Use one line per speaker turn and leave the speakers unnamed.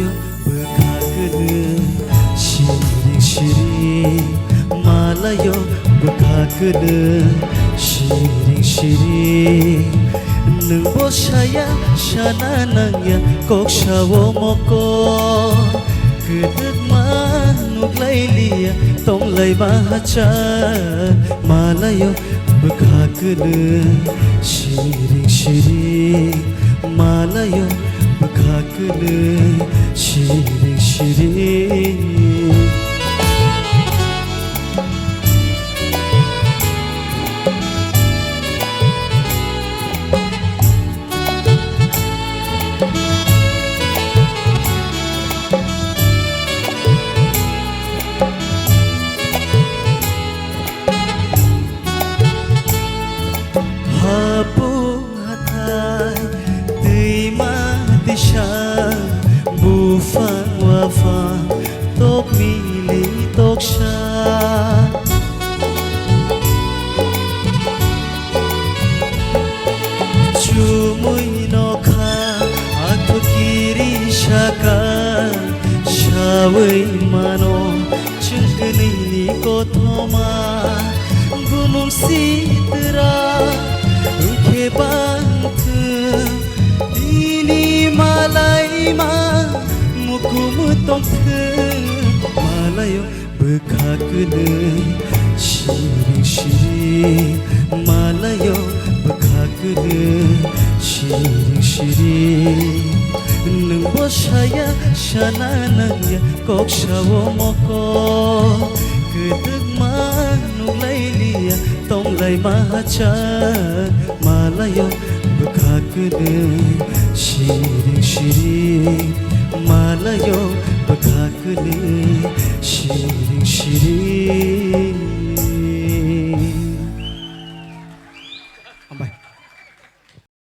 Malayo berkagene Shiring-shiring Malayo berkagene Shiring-shiring Nung bosaya shananangya kok shawo moko Kedek manuk lailia tong lai baca Malayo berkagene Shiring-shiring Malayo berkagene Shiring-shiring Hapung hatai terima disha bufang wafang tok mili tok sha Cumui nokha atho kiri shaka shawai mano chungni ni kothoma gunung sidra Uke bangke ini malai ma mukum tongke Malayo berkagene Shiring-shiring Malayo berkagene Shiring-shiring Nung bosaya shananangya kok shawo moko Kedek manuk lailia tong lai maca Malayo berkagene Shiring-shiring Malayo berkagene Shiring-shiring